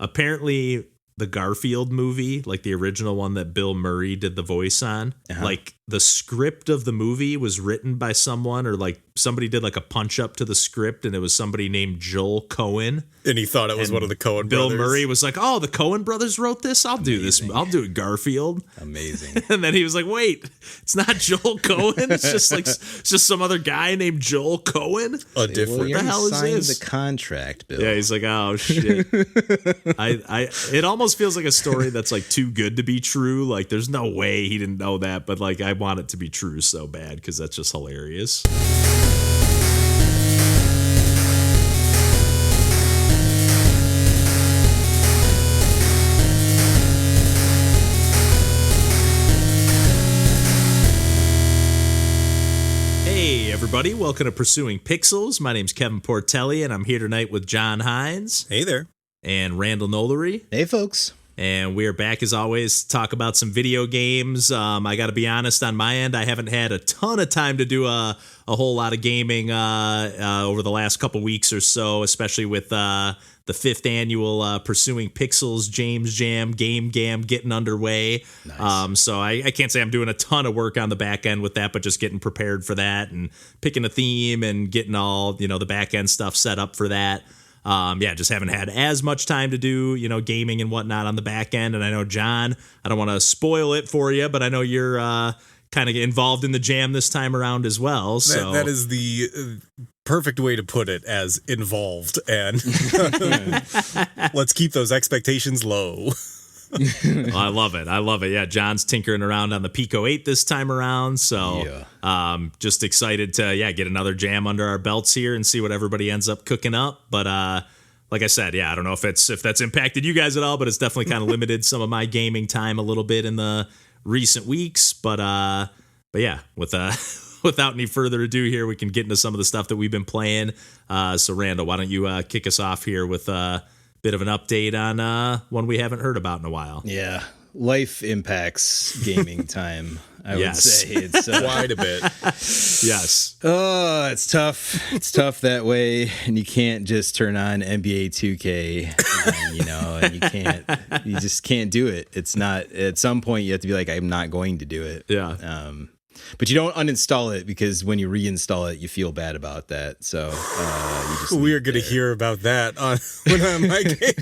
apparently the Garfield movie, like the original one that Bill Murray did the voice on, like the script of the movie was written by someone, or like somebody did like a punch up to the script, and it was somebody named Joel Cohen. And he thought it was one of the Coen brothers. Bill Murray was like, "Oh, the Coen brothers wrote this. I'll do this. I'll do it, Garfield." Amazing. And then he was like, "Wait, it's not Joel Cohen. It's just some other guy named Joel Cohen. A different. Well, the hell is signed this? The contract, Bill. Yeah, he's like, "Oh shit." It almost feels like a story that's like too good to be true. Like, there's no way he didn't know that, but like, I want it to be true so bad because that's just hilarious. Hey everybody, welcome to Pursuing Pixels. My name's Kevin Portelli, and I'm here tonight with John Hines. Hey there. And Randall Nolery. Hey, folks. And we are back as always to talk about some video games. I got to be honest, on my end, I haven't had a ton of time to do a whole lot of gaming over the last couple weeks or so, especially with the 5th annual Pursuing Pixels James Jam Game getting underway. Nice. So I can't say I'm doing a ton of work on the back end with that, but just getting prepared for that and picking a theme and getting all, the back end stuff set up for that. Just haven't had as much time to do, gaming and whatnot on the back end. And I know, John, I don't want to spoil it for you, but I know you're kind of involved in the jam this time around as well. So that is the perfect way to put it, as involved. And let's keep those expectations low. Well, I love it. Yeah, John's tinkering around on the Pico 8 this time around. So just excited to get another jam under our belts here and see what everybody ends up cooking up. But like I said, I don't know if that's impacted you guys at all, but it's definitely kind of limited some of my gaming time a little bit in the recent weeks. But yeah, without any further ado here, we can get into some of the stuff that we've been playing. So Randall, why don't you kick us off here with bit of an update on one we haven't heard about in a while. Yeah, life impacts gaming time. I would say it's quite a bit. Yes. Oh, it's tough. It's tough that way, and you can't just turn on NBA 2K, and you just can't do it. It's not. At some point, you have to be like, I'm not going to do it. Yeah. But you don't uninstall it, because when you reinstall it, you feel bad about that. So you just we're going to hear about that when I'm my game.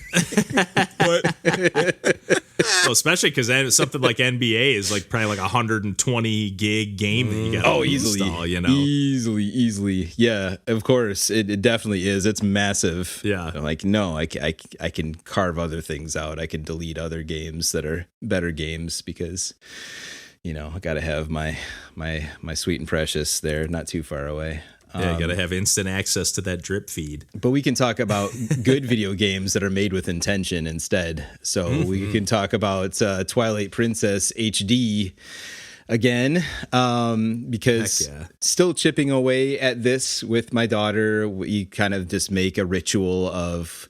Well, especially because something like NBA is like probably like 120 gig game that you got to install, Easily. Yeah, of course. It definitely is. It's massive. Yeah. I'm like, no, I can carve other things out. I can delete other games that are better games, because I got to have my sweet and precious there, not too far away. Yeah, you got to have instant access to that drip feed. But we can talk about good video games that are made with intention instead. So we can talk about Twilight Princess HD again, because still chipping away at this with my daughter. We kind of just make a ritual of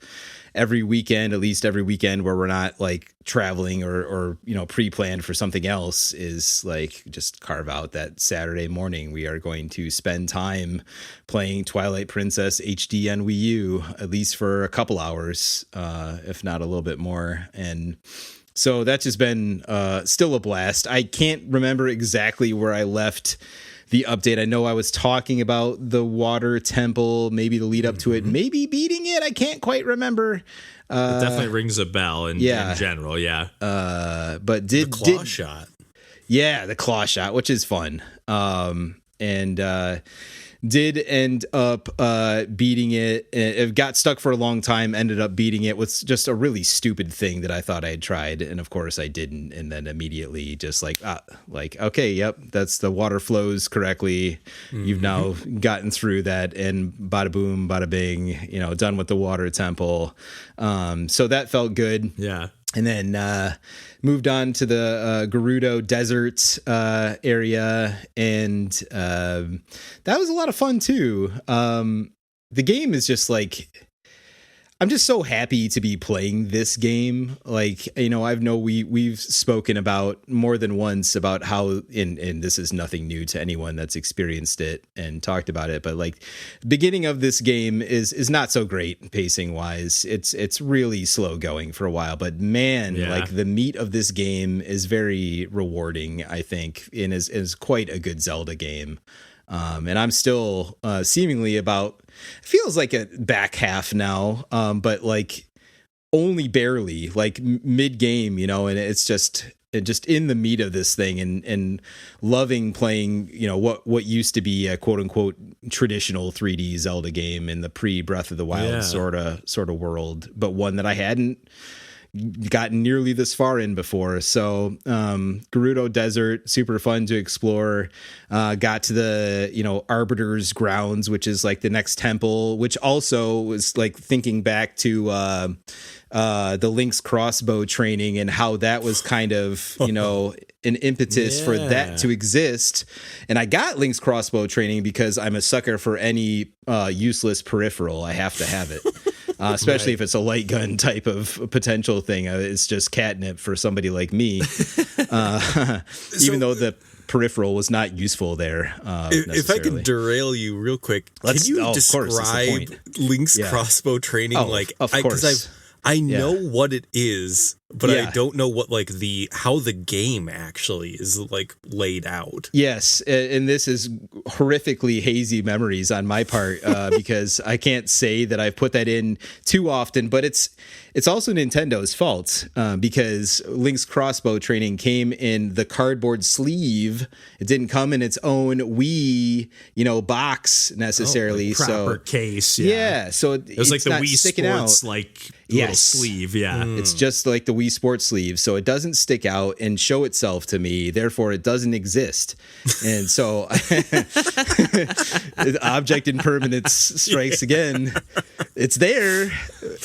at least every weekend where we're not like traveling or pre-planned for something else, is like just carve out that Saturday morning. We are going to spend time playing Twilight Princess HD on Wii U, at least for a couple hours, if not a little bit more. And so that's just been still a blast. I can't remember exactly where I left the update. I know I was talking about the water temple, maybe the lead up to it, maybe beating it. I can't quite remember. It definitely rings a bell in general, yeah. But the claw shot. Yeah, the claw shot, which is fun. Did end up beating it. It got stuck for a long time, ended up beating it with just a really stupid thing that I thought I had tried. And of course I didn't. And then immediately just okay, yep, that's the water flows correctly. You've now gotten through that, and bada boom, bada bing, done with the water temple. So that felt good. Yeah. And then moved on to the Gerudo Desert area, and that was a lot of fun too. The game is just like, I'm just so happy to be playing this game. Like, you know, we've spoken about more than once about how, and this is nothing new to anyone that's experienced it and talked about it, but like the beginning of this game is not so great pacing wise. It's really slow going for a while, but man, like the meat of this game is very rewarding, I think, and is quite a good Zelda game. And I'm still seemingly about, feels like a back half now, but like only barely, like mid game, you know, and it's just in the meat of this thing and loving playing, you know, what used to be a quote unquote traditional 3D Zelda game in the pre Breath of the Wild sort of world, but one that I hadn't gotten nearly this far in before. So Gerudo Desert, super fun to explore. Got to the, you know, Arbiter's Grounds, which is like the next temple, which also was like thinking back to the Link's crossbow training and how that was kind of, you know, an impetus for that to exist. And I got Link's crossbow training because I'm a sucker for any useless peripheral. I have to have it. Especially if it's a light gun type of potential thing. It's just catnip for somebody like me. Even though the peripheral was not useful there. If I could derail you real quick, can you describe Link's crossbow training? Of course. I know what it is, but I don't know what how the game actually is like laid out. Yes, and this is horrifically hazy memories on my part because I can't say that I've put that in too often, but it's also Nintendo's fault because Link's crossbow training came in the cardboard sleeve. It didn't come in its own Wii, you know, box necessarily. Proper case. Yeah. So it was like the Wii Sports little sleeve. Yeah. It's just like the Wii Sports sleeve. So it doesn't stick out and show itself to me. Therefore, it doesn't exist. And so object impermanence strikes again. It's there,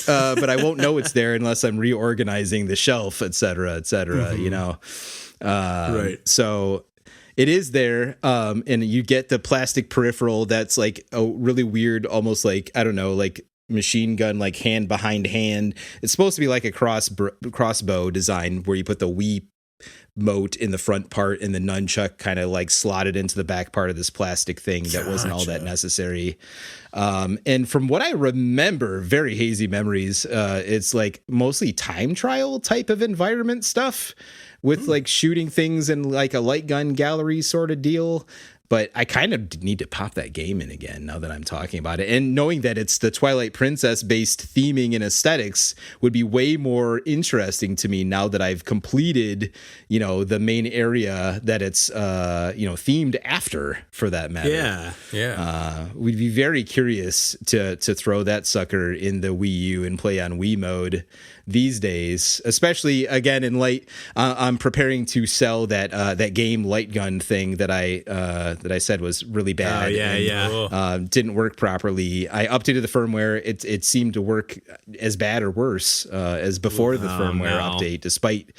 but I won't know it's there unless I'm reorganizing the shelf, et cetera, you know. Right. So it is there, and you get the plastic peripheral that's like a really weird, almost like, I don't know, like machine gun, like hand behind hand. It's supposed to be like a crossbow design where you put the Wii mote in the front part and the nunchuck kind of like slotted into the back part of this plastic thing that wasn't all that necessary. And from what I remember, very hazy memories, it's like mostly time trial type of environment stuff with like shooting things in like a light gun gallery sort of deal. But I kind of need to pop that game in again now that I'm talking about it. And knowing that it's the Twilight Princess based theming and aesthetics would be way more interesting to me now that I've completed, you know, the main area that it's, you know, themed after, for that matter. Yeah. We'd be very curious to throw that sucker in the Wii U and play on Wii mode these days, especially again in light. I'm preparing to sell that game Light Gun thing that I said was really bad. Didn't work properly. I updated the firmware. It seemed to work as bad or worse as before the firmware update, despite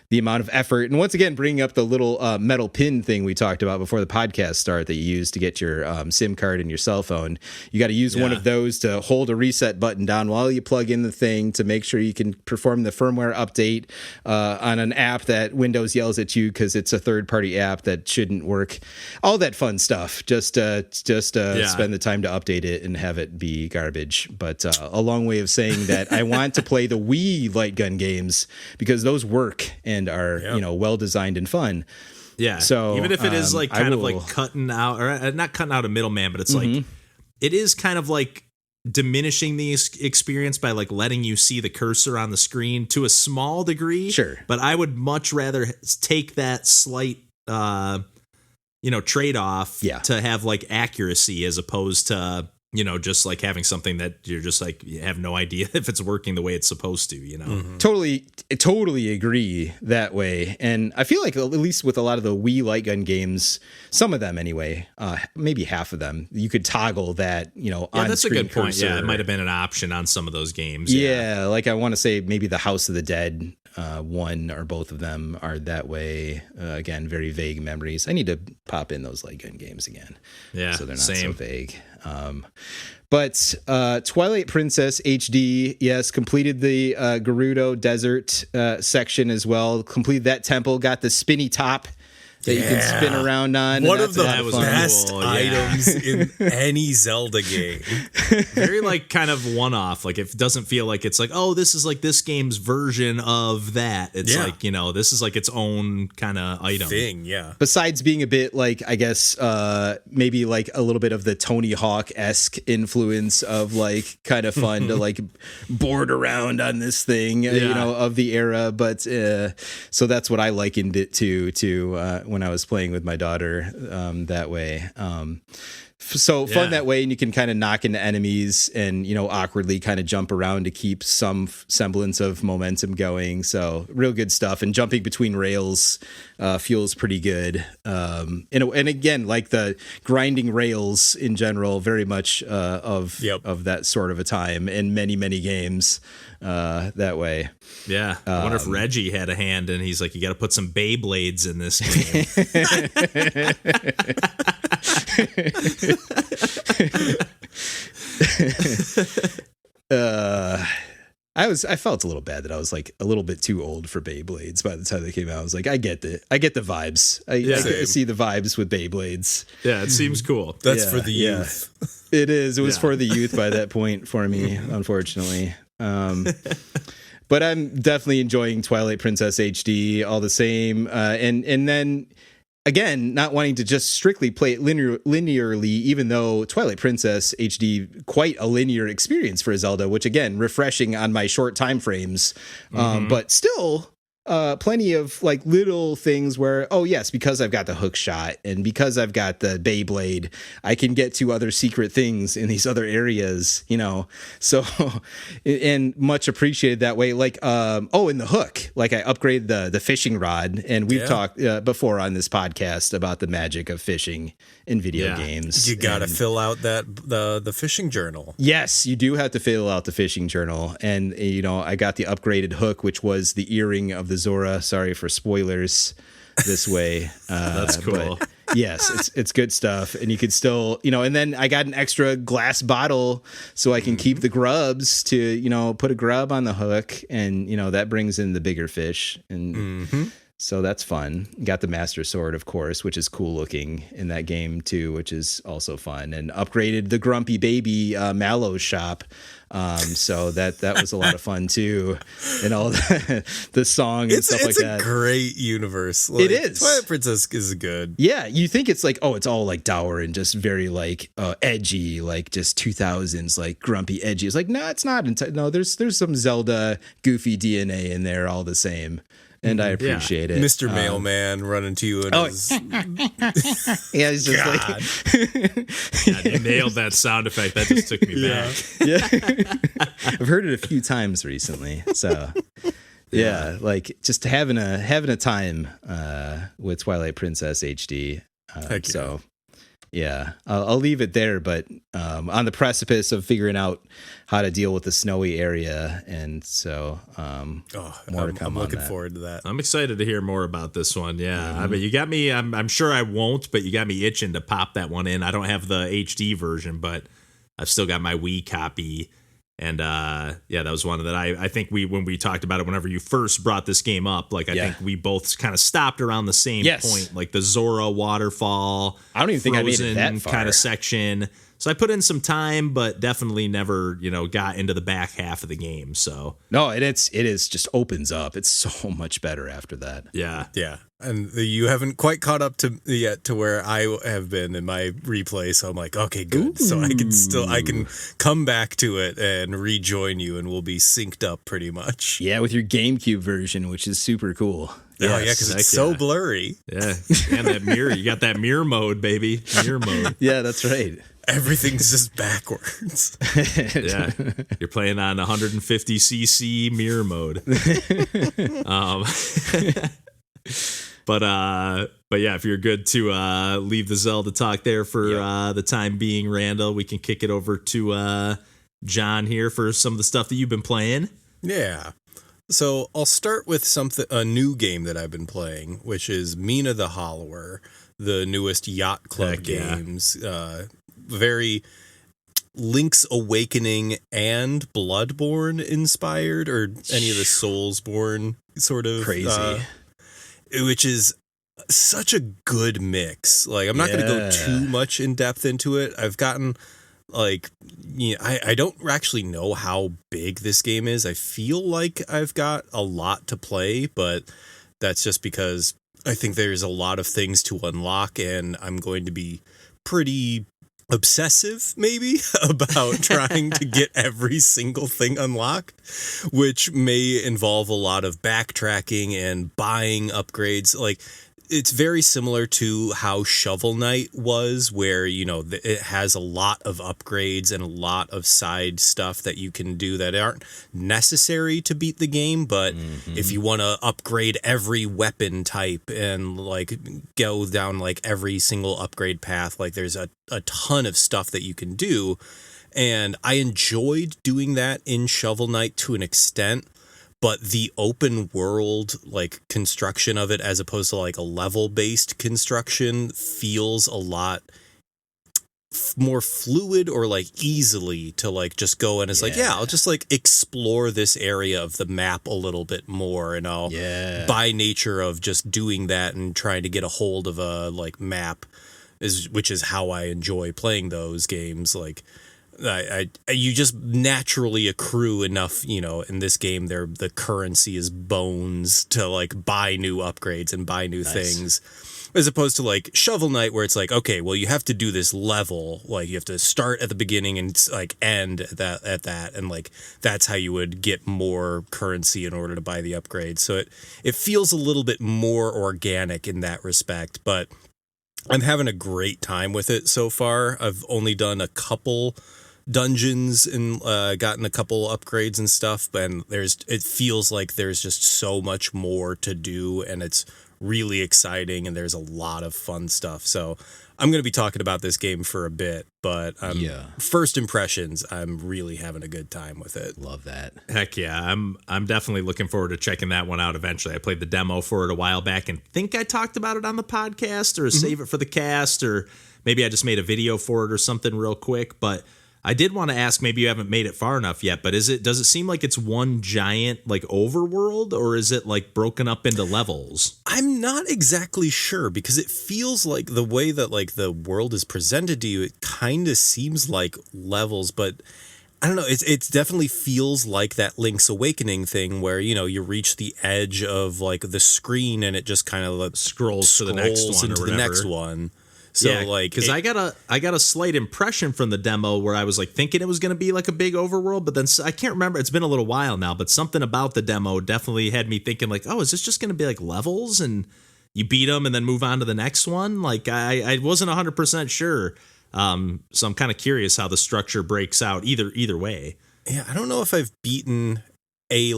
the amount of effort. And once again, bringing up the little metal pin thing we talked about before the podcast start that you use to get your SIM card in your cell phone. You got to use one of those to hold a reset button down while you plug in the thing to make sure you can perform the firmware update on an app that Windows yells at you because it's a third-party app that shouldn't work. All that fun stuff. Just spend the time to update it and have it be garbage. But a long way of saying that I want to play the Wii light gun games because those work and are you know, well designed and fun. Yeah. So even if it is like kind of like cutting out, or not cutting out a middleman, but it's like it is kind of like diminishing the experience by like letting you see the cursor on the screen to a small degree. Sure. But I would much rather take that slight you know, trade-off to have like accuracy as opposed to, you know, just like having something that you're just like, you have no idea if it's working the way it's supposed to, you know? Totally agree that way. And I feel like at least with a lot of the Wii light gun games, some of them anyway, maybe half of them, you could toggle that, you know, on that's a good point. Cursor. Yeah, it might have been an option on some of those games. Yeah, like I want to say maybe the House of the Dead one or both of them are that way. Again, very vague memories. I need to pop in those light gun games again. Yeah, so they're not same. so vague. But Twilight Princess HD, yes, completed the Gerudo Desert section as well. Completed that temple, got the spinny top that you can spin around on. One of the fun. best Cool, items in any Zelda game. Very like kind of one-off. Like it doesn't feel like it's like, oh, this is like this game's version of that. It's like, you know, this is like its own kind of item Thing, yeah. Besides being a bit like, I guess, maybe like a little bit of the Tony Hawk-esque influence of like kind of fun to like board around on this thing, you know, of the era. But so that's what I likened it to when I was playing with my daughter that way. So fun that way, and you can kind of knock into enemies and, you know, awkwardly kind of jump around to keep some semblance of momentum going. So real good stuff. And jumping between rails feels pretty good. And again, like the grinding rails in general, very much of that sort of a time in many, many games that way. Yeah. I wonder if Reggie had a hand, and he's like, you got to put some Beyblades in this game. I felt a little bad that I was like a little bit too old for Beyblades by the time they came out. I was like, I get the vibes. I see the vibes with Beyblades. Yeah, it seems cool. That's for the youth. It is. It was for the youth by that point for me, unfortunately. But I'm definitely enjoying Twilight Princess HD all the same. And then again, not wanting to just strictly play it linearly, even though Twilight Princess HD, quite a linear experience for Zelda, which again, refreshing on my short time frames. But still plenty of like little things where, oh yes, because I've got the hook shot and because I've got the Beyblade, I can get to other secret things in these other areas, you know. So and much appreciated that way. Like in the hook, like I upgraded the fishing rod, and we've talked before on this podcast about the magic of fishing in video games. You gotta fill out the fishing journal. Yes, you do have to fill out the fishing journal. And you know, I got the upgraded hook, which was the earring of the Zora. Sorry for spoilers this way. That's cool. But yes, it's good stuff. And you could still, you know, and then I got an extra glass bottle so I can keep the grubs to, you know, put a grub on the hook, and, you know, that brings in the bigger fish. And so that's fun. Got the Master Sword, of course, which is cool looking in that game too, which is also fun. And upgraded the Grumpy Baby Mallow shop. So that was a lot of fun too, and all the song and stuff like that. It's a great universe. Like, it is. Twilight Princess is good. Yeah, you think it's like, oh, it's all like dour and just very like edgy, like just 2000s, like grumpy edgy. It's like, no, it's not. No, there's some Zelda goofy DNA in there, all the same. And I appreciate it. Mr. Mailman running to you and his... Yeah, he's just God, you nailed that sound effect. That just took me back. Yeah. I've heard it a few times recently. So yeah, like just having a time with Twilight Princess HD. So yeah, I'll leave it there, but on the precipice of figuring out how to deal with the snowy area, and so more to come. I'm looking on that. forward to that. I'm excited to hear more about this one. Yeah, I mean, you got me. I'm sure I won't, but you got me itching to pop that one in. I don't have the HD version, but I've still got my Wii copy. And that was one that I think when we talked about it, whenever you first brought this game up, like I think we both kind of stopped around the same point, like the Zora waterfall. I don't even think I made it that far. Kind of section. So I put in some time, but definitely never, got into the back half of the game. So no, it is just opens up. It's so much better after that. Yeah. And you haven't quite caught up to where I have been in my replay. So I'm like, okay, good. Ooh. So I can come back to it and rejoin you, and we'll be synced up pretty much. Yeah, with your GameCube version, which is super cool. Yes, yeah, because it's so blurry. Yeah, and that mirror, you got that mirror mode, baby. Mirror mode. Yeah, that's right. Everything's just backwards. Yeah, you're playing on 150cc mirror mode. But yeah, if you're good to leave the Zelda talk there for the time being, Randall, we can kick it over to John here for some of the stuff that you've been playing. Yeah. So I'll start with a new game that I've been playing, which is Mina the Hollower, the newest Yacht Club Games. Very Link's Awakening and Bloodborne inspired, or any of the Soulsborne sort of crazy, which is such a good mix. Like, I'm not going to go too much in depth into it. I've gotten I don't actually know how big this game is. I feel like I've got a lot to play, but that's just because I think there's a lot of things to unlock, and I'm going to be pretty obsessive maybe about trying to get every single thing unlocked, which may involve a lot of backtracking and buying upgrades. Like, it's very similar to how Shovel Knight was, where, it has a lot of upgrades and a lot of side stuff that you can do that aren't necessary to beat the game. But if you want to upgrade every weapon type and go down every single upgrade path, there's a ton of stuff that you can do. And I enjoyed doing that in Shovel Knight to an extent. But the open world, construction of it, as opposed to a level-based construction, feels a lot more fluid, or easily to just go and it's I'll just explore this area of the map a little bit more, and I'll by nature of just doing that and trying to get a hold of a map which is how I enjoy playing those games. You just naturally accrue enough, in this game, the currency is bones to buy new upgrades and buy new things, as opposed to Shovel Knight, where it's okay, well, you have to do this level, you have to start at the beginning and end at that, and that's how you would get more currency in order to buy the upgrades. So it feels a little bit more organic in that respect, but I'm having a great time with it so far. I've only done a couple dungeons and gotten a couple upgrades and stuff, and it feels like there's just so much more to do, and it's really exciting, and there's a lot of fun stuff. So I'm going to be talking about this game for a bit, but first impressions, I'm really having a good time with it. Love that. Heck yeah, I'm definitely looking forward to checking that one out eventually. I played the demo for it a while back and think I talked about it on the podcast, or save it for the cast, or maybe I just made a video for it or something real quick. But I did want to ask, maybe you haven't made it far enough yet, but does it seem like it's one giant overworld, or is it broken up into levels? I'm not exactly sure, because it feels like the way that the world is presented to you, it kind of seems like levels, but I don't know. It definitely feels like that Link's Awakening thing where, you reach the edge of the screen and it just kind of scrolls to the next one into or the next one. So because I got a slight impression from the demo where I was thinking it was going to be a big overworld, but then I can't remember. It's been a little while now, but something about the demo definitely had me thinking oh, is this just going to be levels and you beat them and then move on to the next one? I wasn't 100% sure. So I'm kind of curious how the structure breaks out either way. Yeah, I don't know if I've beaten a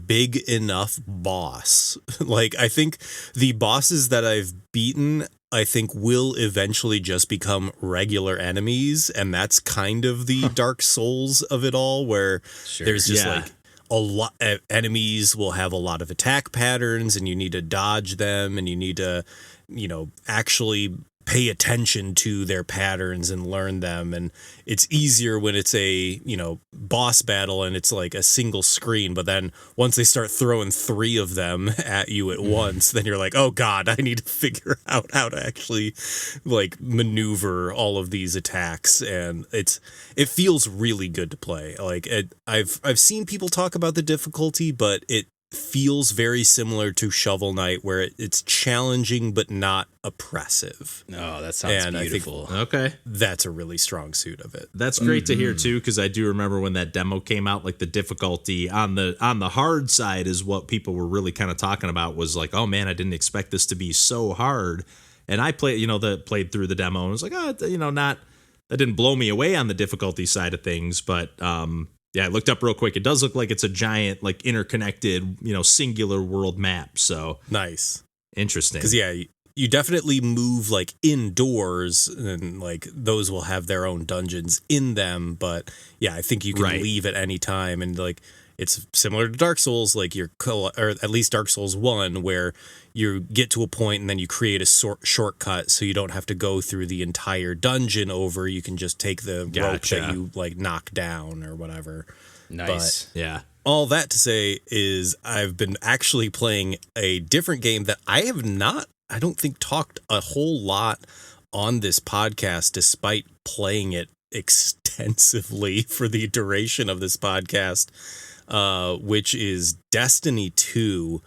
big enough boss. I think the bosses that I've beaten, I think, will eventually just become regular enemies, and that's kind of the Dark Souls of it all, where there's just a lot enemies will have a lot of attack patterns, and you need to dodge them, and you need to actually pay attention to their patterns and learn them. And it's easier when it's a boss battle and it's a single screen, but then once they start throwing 3 of them at you at once, then you're oh god, I need to figure out how to actually maneuver all of these attacks. And it feels really good to play. I've seen people talk about the difficulty, but it feels very similar to Shovel Knight, where it's challenging but not oppressive. Oh, that sounds beautiful. Okay, that's a really strong suit of it. That's great to hear too, because I do remember when that demo came out, the difficulty on the hard side is what people were really kind of talking about, was oh man, I didn't expect this to be so hard. And I played through the demo and was not, that didn't blow me away on the difficulty side of things, but yeah, I looked up real quick. It does look like it's a giant, interconnected, singular world map. So nice, interesting. Because you definitely move indoors, and those will have their own dungeons in them. But yeah, I think you can leave at any time, and it's similar to Dark Souls, like or at least Dark Souls 1, where you get to a point and then you create a shortcut so you don't have to go through the entire dungeon over. You can just take the rope that you like knock down or whatever. Nice. But all that to say is I've been actually playing a different game that I don't think talked a whole lot on this podcast, despite playing it extensively for the duration of this podcast, which is Destiny 2,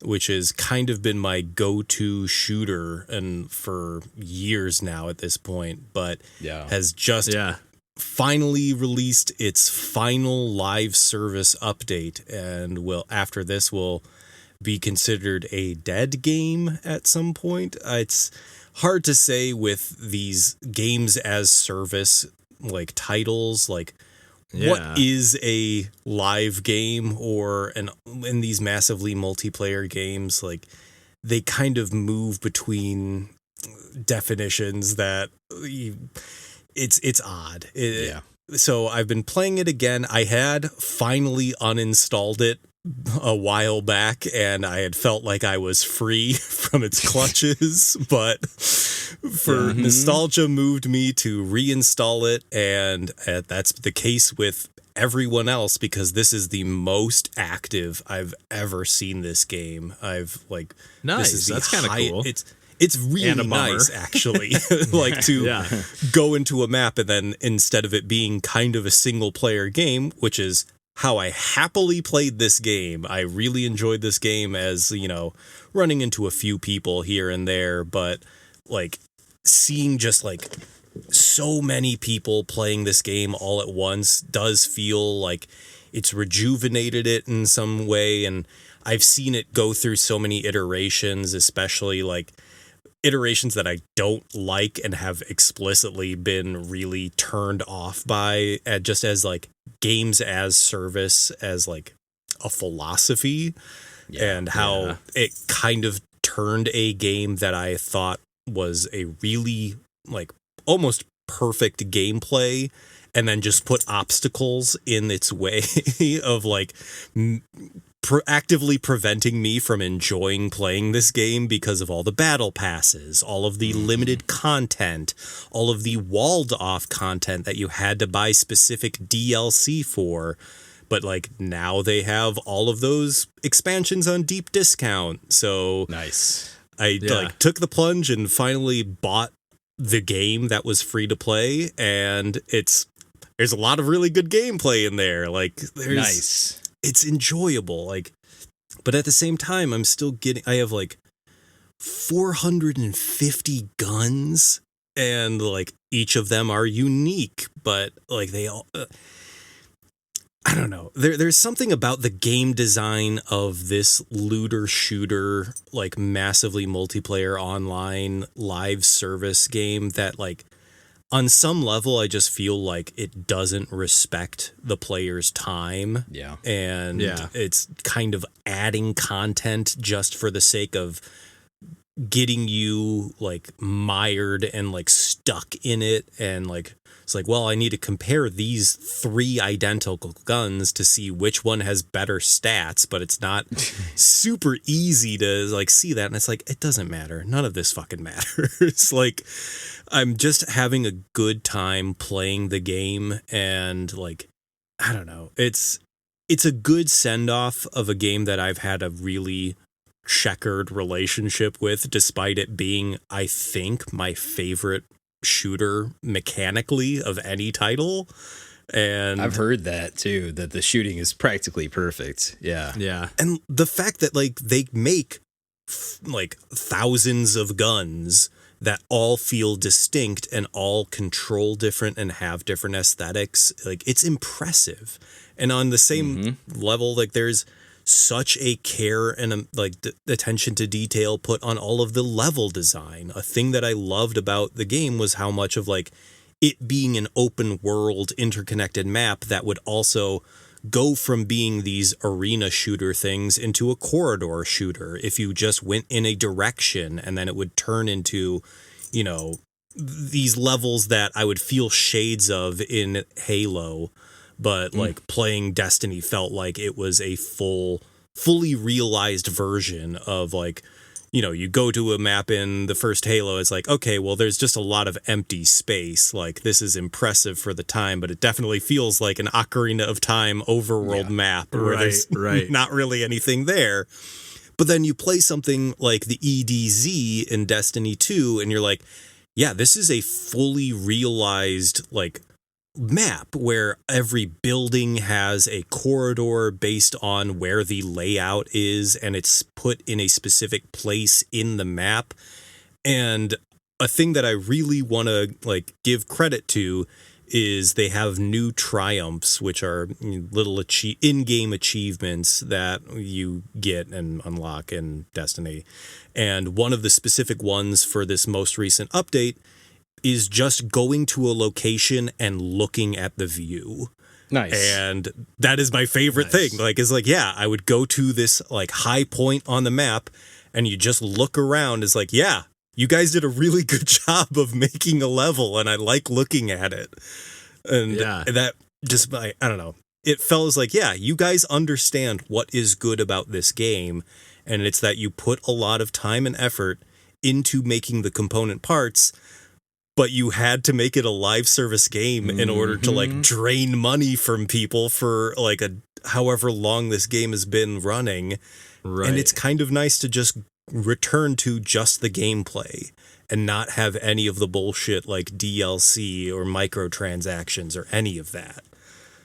which has kind of been my go-to shooter and for years now at this point, but has just finally released its final live service update, and after this will be considered a dead game at some point. It's hard to say with these games as service like titles, like what is a live game or in these massively multiplayer games, like they kind of move between definitions that it's odd. So I've been playing it again. I had finally uninstalled it a while back, and I had felt like I was free from its clutches, but nostalgia moved me to reinstall it, and that's the case with everyone else, because this is the most active I've ever seen this game. Nice. That's kind of cool. It's really nice, actually, like to go into a map and then instead of it being kind of a single player game, which is how I happily played this game. I really enjoyed this game as, running into a few people here and there, but like seeing just like so many people playing this game all at once does feel like it's rejuvenated it in some way. And I've seen it go through so many iterations, especially like iterations that I don't like and have explicitly been really turned off by, just as like games as service, as like a philosophy, and how it kind of turned a game that I thought was a really like almost perfect gameplay and then just put obstacles in its way of like actively preventing me from enjoying playing this game because of all the battle passes, all of the limited content, all of the walled off content that you had to buy specific DLC for. But like now they have all of those expansions on deep discount. So nice. I like took the plunge and finally bought the game that was free to play, and there's a lot of really good gameplay in there. Like there's it's enjoyable, like, but at the same time, I have like 450 guns, and like each of them are unique, but like they all, I don't know. There's something about the game design of this looter shooter, like massively multiplayer online live service game that like, on some level, I just feel like it doesn't respect the player's time. Yeah. And it's kind of adding content just for the sake of getting you like mired and like stuck in it. And like, it's like, well, I need to compare these 3 identical guns to see which one has better stats, but it's not super easy to like see that. And it's like, it doesn't matter. None of this fucking matters. Like, I'm just having a good time playing the game, and like, I don't know. It's a good send off of a game that I've had a really checkered relationship with, despite it being, I think, my favorite shooter mechanically of any title. And I've heard that too, that the shooting is practically perfect. Yeah. And the fact that like they make like thousands of guns that all feel distinct and all control different and have different aesthetics, like it's impressive. And on the same level, like there's such a care and the attention to detail put on all of the level design. A thing that I loved about the game was how much of like it being an open world interconnected map that would also go from being these arena shooter things into a corridor shooter if you just went in a direction, and then it would turn into, these levels that I would feel shades of in Halo, but like playing Destiny felt like it was a fully realized version of like, you know, you go to a map in the first Halo, it's like, okay, well, there's just a lot of empty space. Like, this is impressive for the time, but it definitely feels like an Ocarina of Time overworld map where there's not really anything there. But then you play something like the EDZ in Destiny 2, and you're like, yeah, this is a fully realized, like, map where every building has a corridor based on where the layout is, and it's put in a specific place in the map. And a thing that I really want to like give credit to is they have new triumphs, which are little in-game achievements that you get and unlock in Destiny. And one of the specific ones for this most recent update is just going to a location and looking at the view. Nice. And that is my favorite thing. Like, it's like, yeah, I would go to this like high point on the map and you just look around. It's like, yeah, you guys did a really good job of making a level and I like looking at it. And that just, I don't know. It felt like, yeah, you guys understand what is good about this game. And it's that you put a lot of time and effort into making the component parts, but you had to make it a live service game in order to like drain money from people for like however long this game has been running. Right. And it's kind of nice to just return to just the gameplay and not have any of the bullshit like DLC or microtransactions or any of that.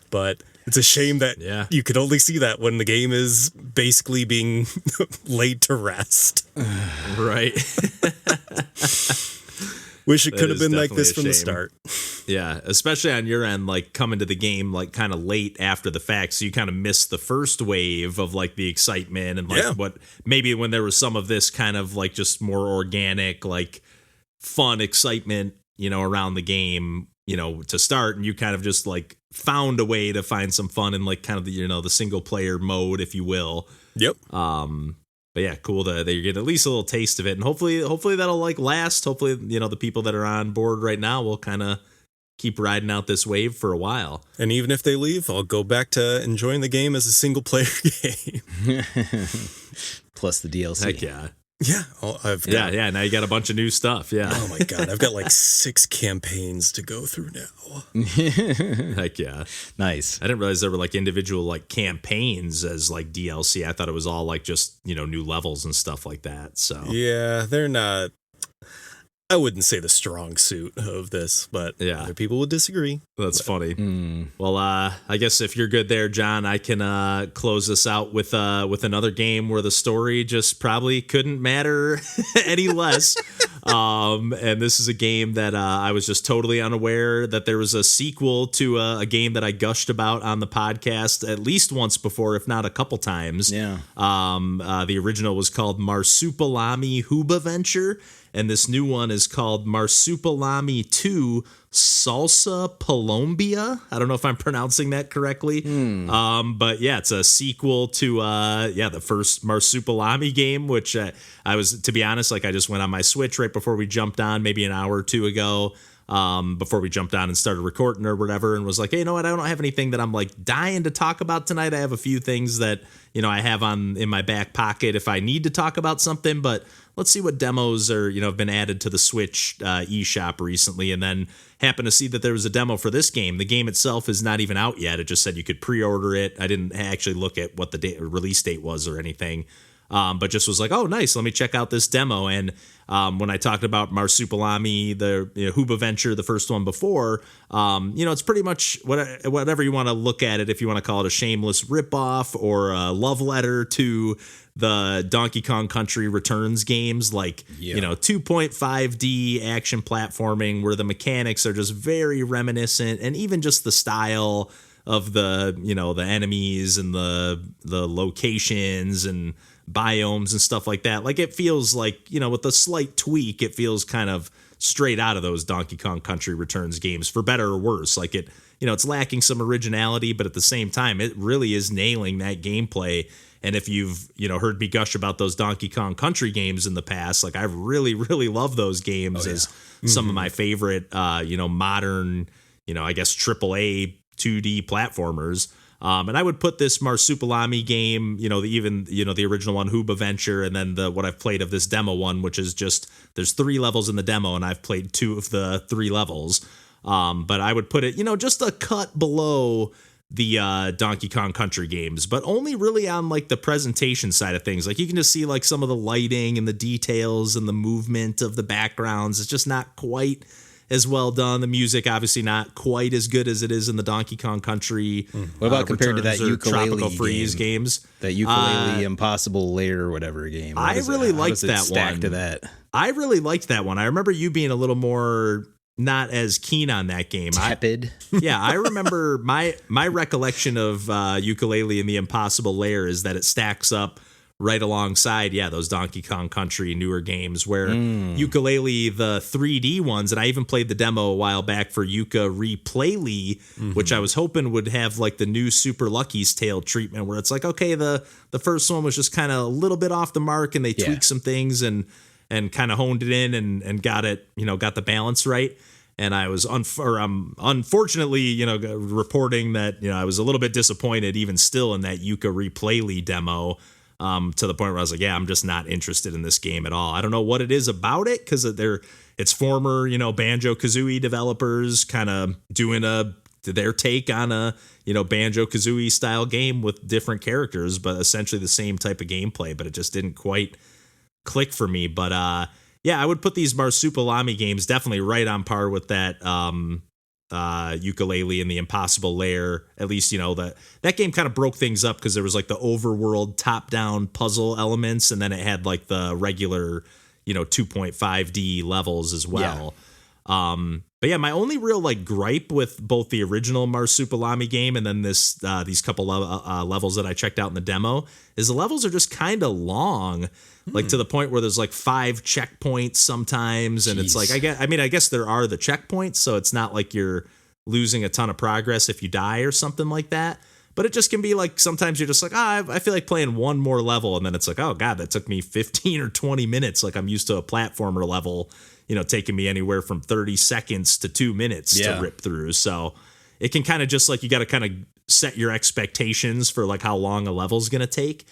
But it's a shame that you could only see that when the game is basically being laid to rest. Right. Wish it could have been like this from the start. Yeah, especially on your end, like coming to the game like kind of late after the fact, so you kind of missed the first wave of like the excitement and like what maybe when there was some of this kind of like just more organic, like fun excitement, you know, around the game, you know, to start, and you kind of just like found a way to find some fun in like kind of the, you know, the single player mode, if you will. Yep. But yeah, cool that you get at least a little taste of it, and hopefully that'll like last. Hopefully, you know, the people that are on board right now will kind of keep riding out this wave for a while. And even if they leave, I'll go back to enjoying the game as a single player game. Plus the DLC. Heck yeah. Yeah. Now you got a bunch of new stuff. Yeah. Oh my God. I've got like 6 campaigns to go through now. Heck yeah. Nice. I didn't realize there were like individual like campaigns as like DLC. I thought it was all like just, you know, new levels and stuff like that. So yeah, they're not, I wouldn't say the strong suit of this, but other people would disagree. That's funny. Well, I guess if you're good there, John, I can close this out with another game where the story just probably couldn't matter any less. And this is a game that I was just totally unaware that there was a sequel to a game that I gushed about on the podcast at least once before, if not a couple times. Yeah. The original was called Marsupilami Huba Venture, and this new one is called Marsupilami 2 Salsa Palombia. I don't know if I'm pronouncing that correctly. But yeah, it's a sequel to the first Marsupilami game, which I was, to be honest, like I just went on my Switch right before we jumped on, maybe an hour or two ago, before we jumped on and started recording or whatever, and was like, hey, you know what, I don't have anything that I'm like dying to talk about tonight. I have a few things that, you know, I have in my back pocket if I need to talk about something, but let's see what demos are, you know, have been added to the Switch eShop recently, and then happened to see that there was a demo for this game. The game itself is not even out yet. It just said you could pre-order it. I didn't actually look at what the release date was or anything, but just was like, oh, nice, let me check out this demo. And when I talked about Marsupilami, the Huba Venture, the first one before, you know, it's pretty much whatever you want to look at it, if you want to call it a shameless ripoff or a love letter to the Donkey Kong Country Returns games, like, you know, 2.5D action platforming where the mechanics are just very reminiscent, and even just the style of the, you know, the enemies and the locations and biomes and stuff like that. Like, it feels like, you know, with a slight tweak, it feels kind of straight out of those Donkey Kong Country Returns games, for better or worse. Like, it, you know, it's lacking some originality, but at the same time, it really is nailing that gameplay. And if you've, you know, heard me gush about those Donkey Kong Country games in the past, like, I really, really love those games as some of my favorite, you know, modern, you know, I guess AAA 2D platformers. And I would put this Marsupilami game, the original one, Hooba Venture, and then what I've played of this demo one, which is just, there's 3 levels in the demo, and I've played 2 of the 3 levels. But I would put it, just a cut below the Donkey Kong Country games, but only really on like the presentation side of things. Like you can just see like some of the lighting and the details and the movement of the backgrounds. It's just not quite as well done. The music obviously not quite as good as it is in the Donkey Kong Country. What about compared to that ukulele Tropical Freeze games? That ukulele Impossible Lair or whatever game. I really liked that one. To that? I really liked that one. I remember you being a little more not as keen on that game. Tepid. I remember my recollection of Ukulele and the Impossible Lair is that it stacks up right alongside, those Donkey Kong Country newer games, where Ukulele, the 3D ones, and I even played the demo a while back for Yuka Replayly, which I was hoping would have like the new Super Lucky's Tale treatment, where it's like, okay, the first one was just kind of a little bit off the mark, and they tweaked some things and kind of honed it in and got it, got the balance right. And I was unfortunately, reporting that, I was a little bit disappointed even still in that Yuka Replayly demo, to the point where I was like, I'm just not interested in this game at all. I don't know what it is about it, because it's former, Banjo-Kazooie developers kind of doing their take on a, Banjo-Kazooie style game with different characters, but essentially the same type of gameplay, but it just didn't quite click for me. But I would put these Marsupilami games definitely right on par with that Ukulele and the Impossible Lair. At least, that game kind of broke things up because there was like the overworld top-down puzzle elements, and then it had like the regular, 2.5D levels as well. But my only real like gripe with both the original Marsupilami game and then these couple levels that I checked out in the demo is the levels are just kind of long, like to the point where there's like 5 checkpoints sometimes, and it's like I guess there are the checkpoints, so it's not like you're losing a ton of progress if you die or something like that. But it just can be like sometimes you're just like, I feel like playing one more level, and then it's like, oh god, that took me 15 or 20 minutes. Like I'm used to a platformer level, taking me anywhere from 30 seconds to 2 minutes to rip through. So it can kind of just like, you got to kind of set your expectations for like how long a level's going to take.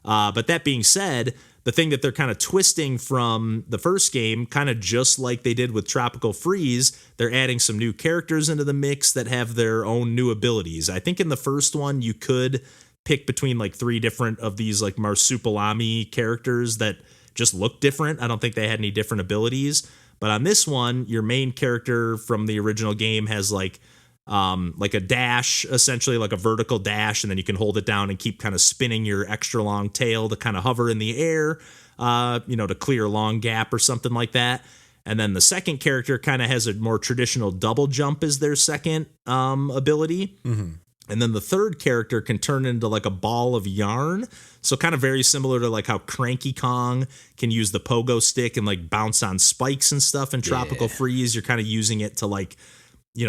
But that being said, the thing that they're kind of twisting from the first game, kind of just like they did with Tropical Freeze, they're adding some new characters into the mix that have their own new abilities. I think in the first one, you could pick between like 3 different of these like Marsupilami characters that just look different. I don't think they had any different abilities. But on this one, your main character from the original game has like a dash, essentially like a vertical dash, and then you can hold it down and keep kind of spinning your extra long tail to kind of hover in the air, to clear a long gap or something like that. And then the second character kind of has a more traditional double jump as their second ability. Mm-hmm. And then the third character can turn into like a ball of yarn. So kind of very similar to like how Cranky Kong can use the pogo stick and like bounce on spikes and stuff in Tropical Freeze. You're kind of using it to like,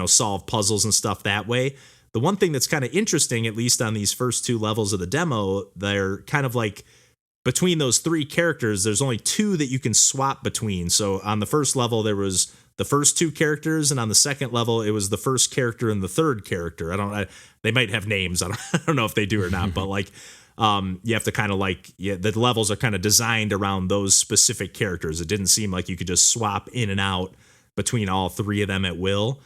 solve puzzles and stuff that way. The one thing that's kind of interesting, at least on these first 2 levels of the demo, they're kind of like between those 3 characters, there's only 2 that you can swap between. So on the first level, there was the first 2 characters, and on the second level, it was the first character and the third character. They might have names. I don't know if they do or not, but like, you have to kind of like, the levels are kind of designed around those specific characters. It didn't seem like you could just swap in and out between all 3 of them at will.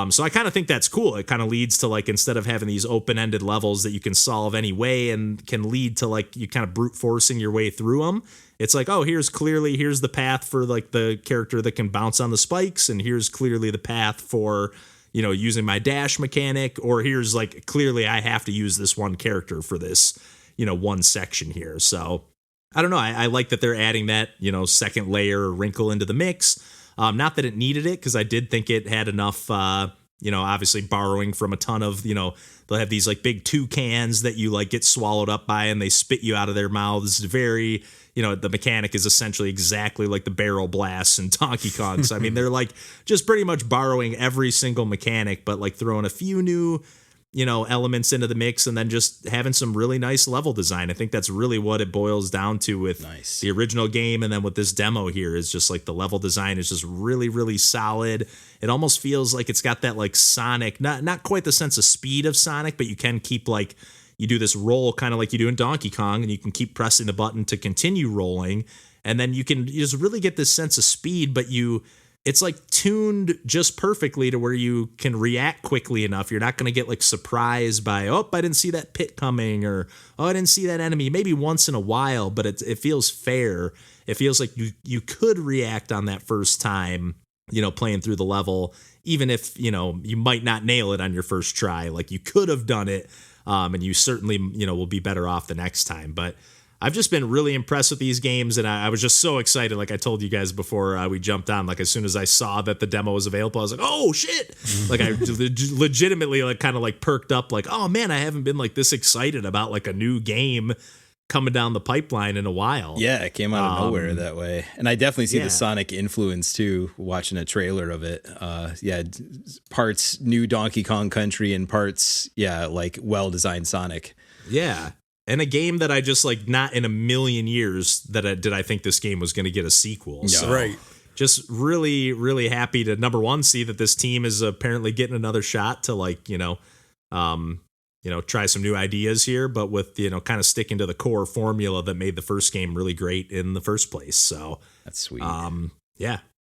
So I kind of think that's cool. It kind of leads to like, instead of having these open-ended levels that you can solve any way and can lead to like you kind of brute forcing your way through them. It's like, oh, here's the path for like the character that can bounce on the spikes, and here's clearly the path for, using my dash mechanic, or here's like clearly I have to use this one character for this, one section here. So I don't know. I like that they're adding that, second layer or wrinkle into the mix. Not that it needed it, because I did think it had enough, obviously borrowing from a ton of, they'll have these like big toucans that you like get swallowed up by and they spit you out of their mouths. Very, the mechanic is essentially exactly like the barrel blasts in Donkey Kong. So, I mean, they're like just pretty much borrowing every single mechanic, but like throwing a few new, elements into the mix, and then just having some really nice level design. I think that's really what it boils down to with the original game, and then with this demo here is just like the level design is just really, really solid. It almost feels like it's got that like Sonic, not quite the sense of speed of Sonic, but you can keep like, you do this roll kind of like you do in Donkey Kong, and you can keep pressing the button to continue rolling, and then you just really get this sense of speed, but it's like tuned just perfectly to where you can react quickly enough. You're not going to get like surprised by, oh, I didn't see that pit coming, or, oh, I didn't see that enemy. Maybe once in a while, but it feels fair. It feels like you could react on that first time, playing through the level, even if, you might not nail it on your first try. Like you could have done it, and you certainly, will be better off the next time. But I've just been really impressed with these games, and I was just so excited. Like I told you guys before we jumped on, like as soon as I saw that the demo was available, I was like, oh shit. Like I legitimately like kind of like perked up, like, oh man, I haven't been like this excited about like a new game coming down the pipeline in a while. Yeah, it came out of nowhere that way. And I definitely see the Sonic influence too, watching a trailer of it. Parts new Donkey Kong Country and parts, like well-designed Sonic. Yeah. And a game that I just like, not in a million years did I think this game was going to get a sequel. No. So right. Just really, really happy to, number one, see that this team is apparently getting another shot to like, try some new ideas here, but with, kind of sticking to the core formula that made the first game really great in the first place. So that's sweet.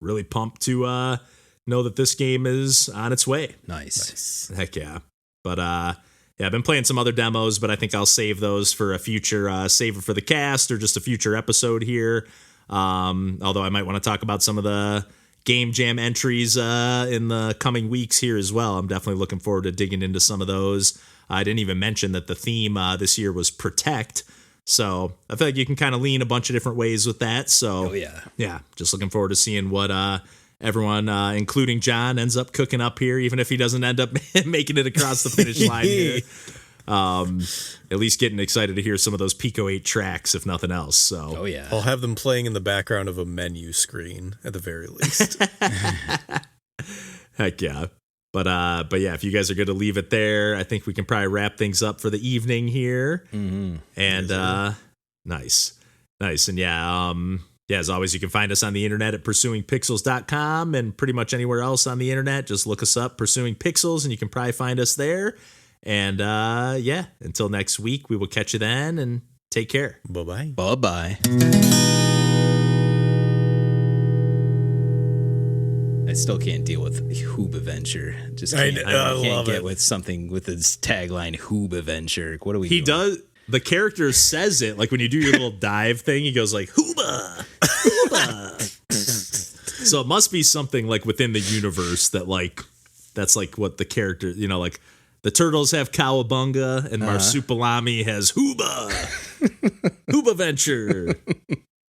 Really pumped to know that this game is on its way. Nice. Heck yeah. But I've been playing some other demos, but I think I'll save those for a future, save it for the cast or just a future episode here. Although I might want to talk about some of the Game Jam entries in the coming weeks here as well. I'm definitely looking forward to digging into some of those. I didn't even mention that the theme this year was Protect. So I feel like you can kind of lean a bunch of different ways with that. So just looking forward to seeing what everyone, including John, ends up cooking up here, even if he doesn't end up making it across the finish line here. At least getting excited to hear some of those Pico 8 tracks, if nothing else. So, I'll have them playing in the background of a menu screen at the very least. Heck yeah. But yeah, if you guys are going to leave it there, I think we can probably wrap things up for the evening here. Mm-hmm. And nice. And as always, you can find us on the internet at pursuingpixels.com and pretty much anywhere else on the internet. Just look us up, Pursuing Pixels, and you can probably find us there. And until next week, we will catch you then, and take care. Bye-bye. Bye-bye. I still can't deal with Hoob Adventure. Just can't. I can't get with something with its tagline Hoob Adventure. What are we doing? He does. The character says it, like when you do your little dive thing, he goes like, Hooba! Hooba! So it must be something like within the universe that like, that's like what the character, like the turtles have Cowabunga and Marsupilami has Hooba! Hooba Venture!